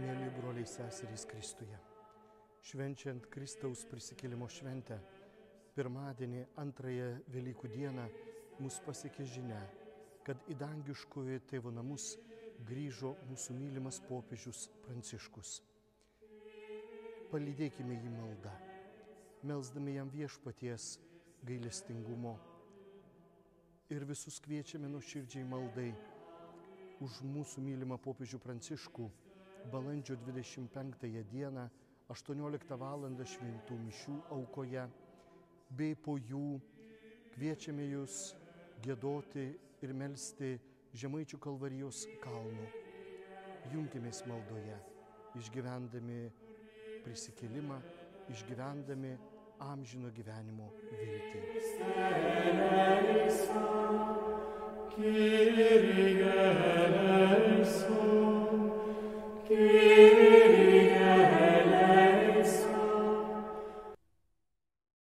Mėly broliai seserys Kristuje, švenčiant Kristaus prisikėlimo šventę, pirmadienį antrąją Velykų dieną mus pasiekė žinia, kad į dangiškojo tėvo namus grįžo mūsų mylimas popiežius Pranciškus. Palydėkime jį maldą, melsdami jam viešpaties gailestingumo ir visus kviečiame nuoširdžiai maldai už mūsų mylimą popiežių Pranciškų balandžio 25 dieną 18 val. Šventų mišių aukoje, bei po jų kviečiame jūs giedoti ir melsti Žemaičių Kalvarijos kalnu. Junkimės maldoje, išgyvendami prisikėlimą, išgyvendami amžino gyvenimo viltį.